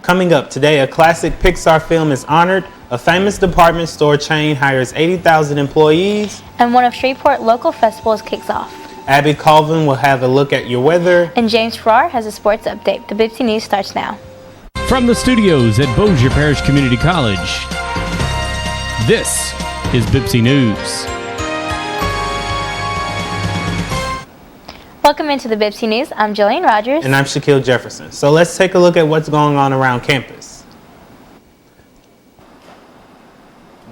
Coming up today, a classic Pixar film is honored, a famous department store chain hires 80,000 employees, and one of Shreveport local festivals kicks off. Abby Colvin will have a look at your weather, And James Farrar has a sports update. The BPCC News starts now. From the studios at Bossier Parish Community College, this is BPCC News. Welcome into the BPCC News. I'm Jillian Rogers. and I'm Shaquille Jefferson. So let's take a look at what's going on around campus.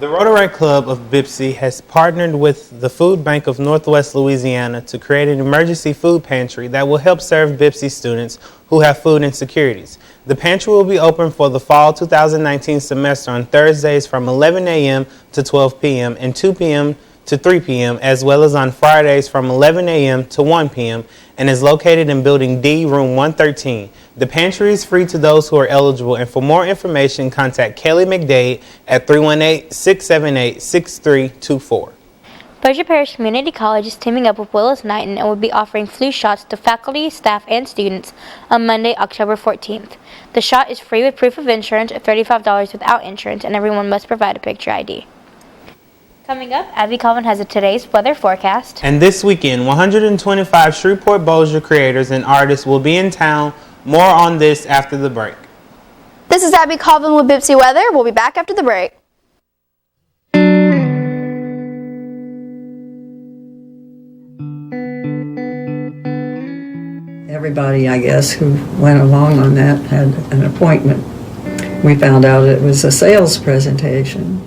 The Rotary Club of BPCC has partnered with the Food Bank of Northwest Louisiana to create an emergency food pantry that will help serve BPCC students who have food insecurities. The pantry will be open for the fall 2019 semester on Thursdays from 11 a.m. to 12 p.m. and 2 p.m. to 3 p.m. as well as on Fridays from 11 a.m. to 1 p.m. and is located in Building D, Room 113. The pantry is free to those who are eligible, and for more information, contact Kelly McDade at 318-678-6324. Bossier Parish Community College is teaming up with Willis Knighton and will be offering flu shots to faculty, staff, and students on Monday, October 14th. The shot is free with proof of insurance at $35 without insurance, and everyone must provide a picture ID. Coming up, Abby Colvin has a today's weather forecast. And this weekend, 125 Shreveport-Bossier creators and artists will be in town. More on this after the break. This is Abby Colvin with BPCC Weather. We'll be back after the break. Everybody, I guess, who went along on that had an appointment. We found out it was a sales presentation.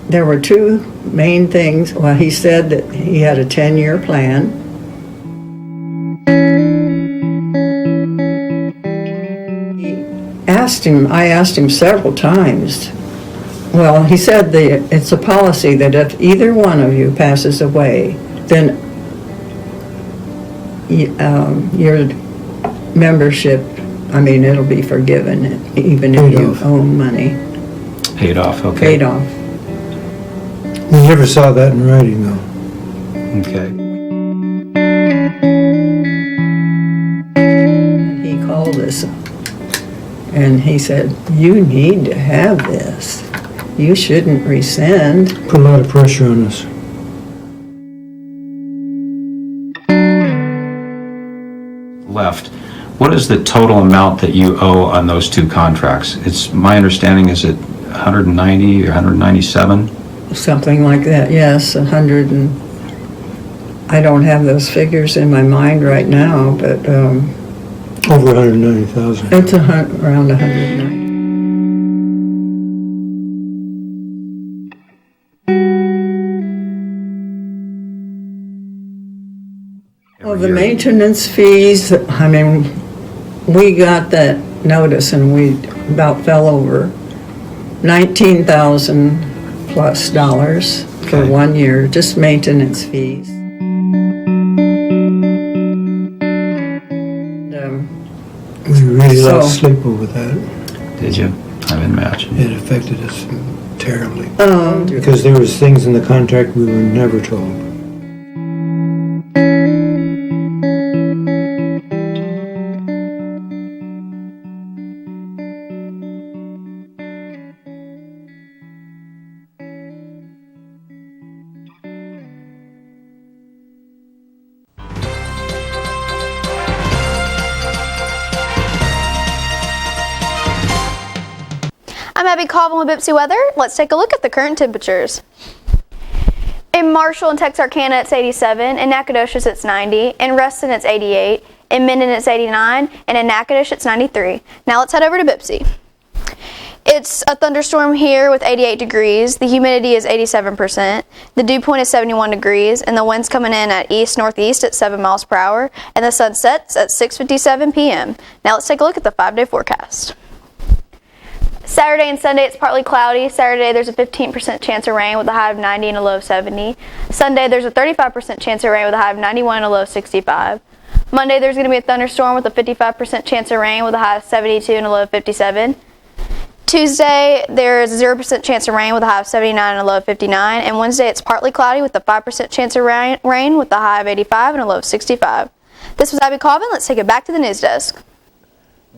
There were two main things. Well, he said that he had a 10-year plan. I asked him several times. Well, he said it's a policy that if either one of you passes away, then your membership, it'll be forgiven, even if you owe money. Paid off, okay. Paid off. We never saw that in writing, though. Okay. He called us and he said, "You need to have this. You shouldn't rescind." Put a lot of pressure on us. Left. What is the total amount that you owe on those two contracts? It's my understanding, is it 190 or 197? Something like that, yes, 100 and... I don't have those figures in my mind right now, but Over 190,000. it's around 190. Well, the maintenance fees, we got that notice and we about fell over $19,000 plus for Okay. 1 year, just maintenance fees. We really So- lost sleep over that. Did you? I would imagine. It affected us terribly. Because there was things in the contract we were never told. I'm Abby Colvin with BPCC Weather. Let's take a look at the current temperatures. In Marshall and Texarkana, it's 87. In Nacogdoches, it's 90. In Reston, it's 88. In Minden, it's 89. And in Natchitoches, it's 93. Now let's head over to BPCC. It's a thunderstorm here with 88 degrees. The humidity is 87%. The dew point is 71 degrees. And the wind's coming in at east-northeast at 7 miles per hour. And the sun sets at 6:57 p.m. Now let's take a look at the 5-day forecast. Saturday and Sunday, it's partly cloudy. Saturday, there's a 15% chance of rain with a high of 90 and a low of 70. Sunday, there's a 35% chance of rain with a high of 91 and a low of 65. Monday, there's going to be a thunderstorm with a 55% chance of rain with a high of 72 and a low of 57. Tuesday, there's a 0% chance of rain with a high of 79 and a low of 59. And Wednesday, it's partly cloudy with a 5% chance of rain with a high of 85 and a low of 65. This was Abby Colvin. Let's take it back to the news desk.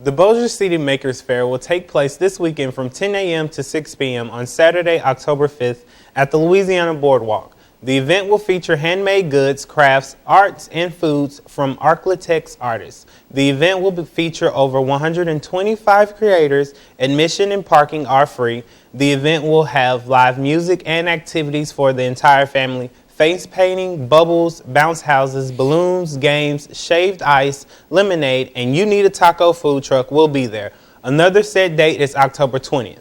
The Bossier City Makers Fair will take place this weekend from 10 a.m. to 6 p.m. on Saturday, October 5th at the Louisiana Boardwalk. The event will feature handmade goods, crafts, arts, and foods from Arklatex artists. The event will feature over 125 creators. Admission and parking are free. The event will have live music and activities for the entire family. Face painting, bubbles, bounce houses, balloons, games, shaved ice, lemonade, and You Need a Taco food truck will be there. Another set date is October 20th.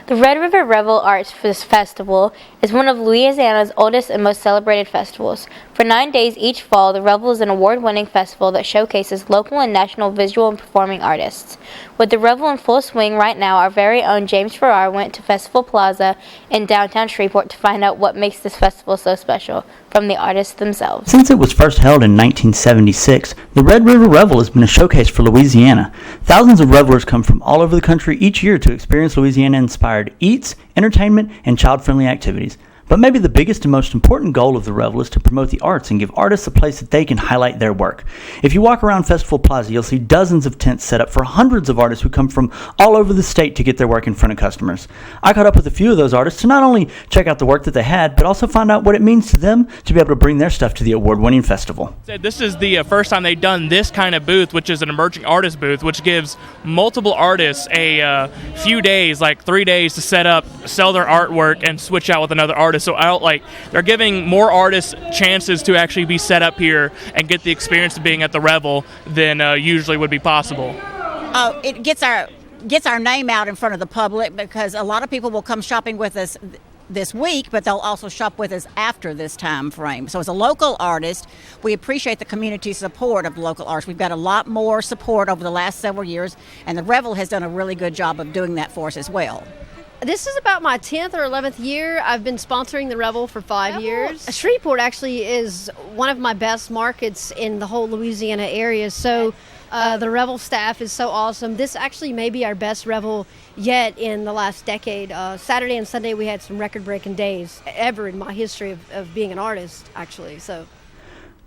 The Red River Revel Arts Festival is one of Louisiana's oldest and most celebrated festivals. For 9 days each fall, the Revel is an award-winning festival that showcases local and national visual and performing artists. With the Revel in full swing right now, our very own James Farrar went to Festival Plaza in downtown Shreveport to find out what makes this festival so special from the artists themselves. Since it was first held in 1976, the Red River Revel has been a showcase for Louisiana. Thousands of revelers come from all over the country each year to experience Louisiana-inspired eats, entertainment, and child-friendly activities. But maybe the biggest and most important goal of the Revel is to promote the arts and give artists a place that they can highlight their work. If you walk around Festival Plaza, you'll see dozens of tents set up for hundreds of artists who come from all over the state to get their work in front of customers. I caught up with a few of those artists to not only check out the work that they had, but also find out what it means to them to be able to bring their stuff to the award-winning festival. This is the first time they've done this kind of booth, which is an emerging artist booth, which gives multiple artists a few days, like 3 days, to set up, sell their artwork, and switch out with another artist. So they're giving more artists chances to actually be set up here and get the experience of being at the Revel than usually would be possible. It gets our name out in front of the public because a lot of people will come shopping with us this week, but they'll also shop with us after this time frame. So as a local artist, we appreciate the community support of local artists. We've got a lot more support over the last several years, and the Revel has done a really good job of doing that for us as well. This is about my 10th or 11th year. I've been sponsoring the Revel for 5 years. Shreveport actually is one of my best markets in the whole Louisiana area, so the Revel staff is so awesome. This actually may be our best Revel yet in the last decade. Saturday and Sunday we had some record-breaking days ever in my history of being an artist, actually. So.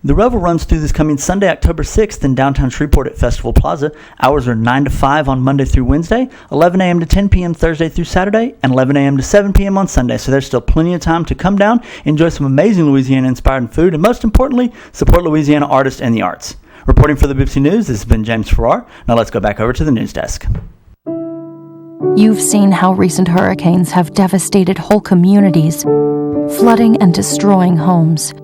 The Revel runs through this coming Sunday, October 6th in downtown Shreveport at Festival Plaza. Hours are 9 to 5 on Monday through Wednesday, 11 a.m. to 10 p.m. Thursday through Saturday, and 11 a.m. to 7 p.m. on Sunday. So there's still plenty of time to come down, enjoy some amazing Louisiana-inspired food, and most importantly, support Louisiana artists and the arts. Reporting for the BPCC News, this has been James Farrar. Now let's go back over to the news desk. You've seen how recent hurricanes have devastated whole communities, flooding and destroying homes.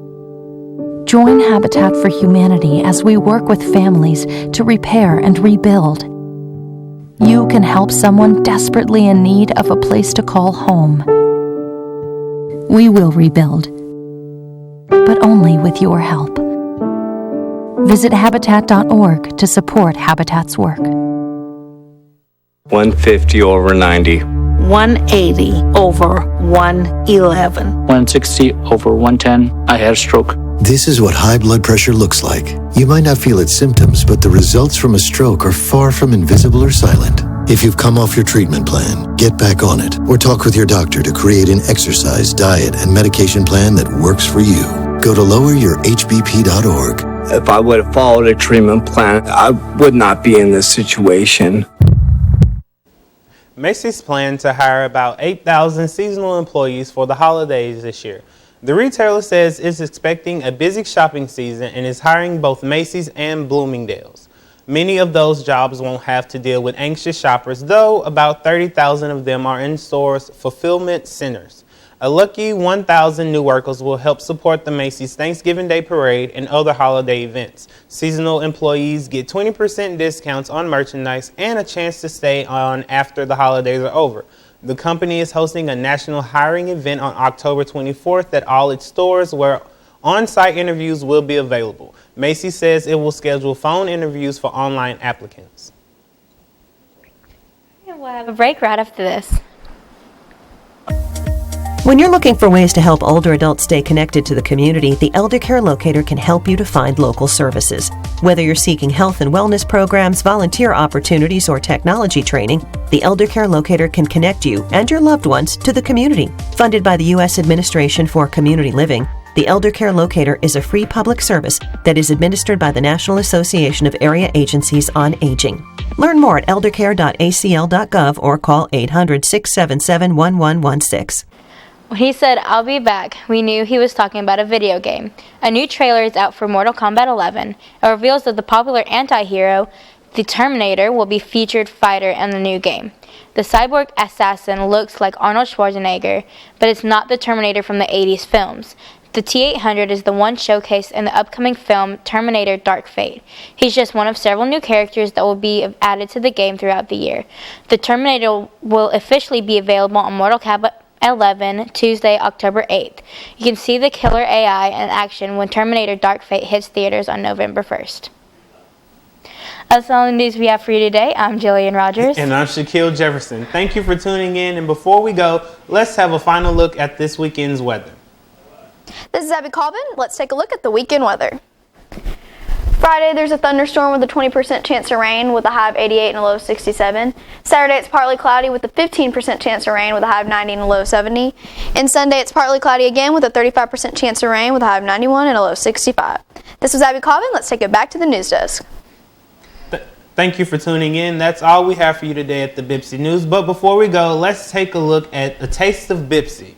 Join Habitat for Humanity as we work with families to repair and rebuild. You can help someone desperately in need of a place to call home. We will rebuild, but only with your help. Visit Habitat.org to support Habitat's work. 150 over 90. 180 over 111. 160 over 110. I had a stroke. This is what high blood pressure looks like. You might not feel its symptoms, but the results from a stroke are far from invisible or silent. If you've come off your treatment plan, get back on it, or talk with your doctor to create an exercise, diet, and medication plan that works for you. Go to loweryourhbp.org. If I would have followed a treatment plan, I would not be in this situation. Macy's plans to hire about 8,000 seasonal employees for the holidays this year. The retailer says it's expecting a busy shopping season and is hiring both Macy's and Bloomingdale's. Many of those jobs won't have to deal with anxious shoppers, though about 30,000 of them are in stores' fulfillment centers. A lucky 1,000 new workers will help support the Macy's Thanksgiving Day Parade and other holiday events. Seasonal employees get 20% discounts on merchandise and a chance to stay on after the holidays are over. The company is hosting a national hiring event on October 24th at all its stores where on-site interviews will be available. Macy's says it will schedule phone interviews for online applicants. And we'll have a break right after this. When you're looking for ways to help older adults stay connected to the community, the Elder Care Locator can help you to find local services. Whether you're seeking health and wellness programs, volunteer opportunities, or technology training, the Elder Care Locator can connect you and your loved ones to the community. Funded by the U.S. Administration for Community Living, the Elder Care Locator is a free public service that is administered by the National Association of Area Agencies on Aging. Learn more at eldercare.acl.gov or call 800-677-1116. When he said, "I'll be back," we knew he was talking about a video game. A new trailer is out for Mortal Kombat 11. It reveals that the popular anti-hero, the Terminator, will be featured fighter in the new game. The cyborg assassin looks like Arnold Schwarzenegger, but it's not the Terminator from the 80s films. The T-800 is the one showcased in the upcoming film Terminator Dark Fate. He's just one of several new characters that will be added to the game throughout the year. The Terminator will officially be available on Mortal Kombat 11, Tuesday, October 8th. You can see the killer AI in action when Terminator Dark Fate hits theaters on November 1st. That's all the news we have for you today. I'm Jillian Rogers. And I'm Shaquille Jefferson. Thank you for tuning in. And before we go, let's have a final look at this weekend's weather. This is Abby Colvin. Let's take a look at the weekend weather. Friday, there's a thunderstorm with a 20% chance of rain with a high of 88 and a low of 67. Saturday, it's partly cloudy with a 15% chance of rain with a high of 90 and a low of 70. And Sunday, it's partly cloudy again with a 35% chance of rain with a high of 91 and a low of 65. This was Abby Colvin. Let's take it back to the news desk. Thank you for tuning in. That's all we have for you today at the BPCC News. But before we go, let's take a look at a taste of BPCC.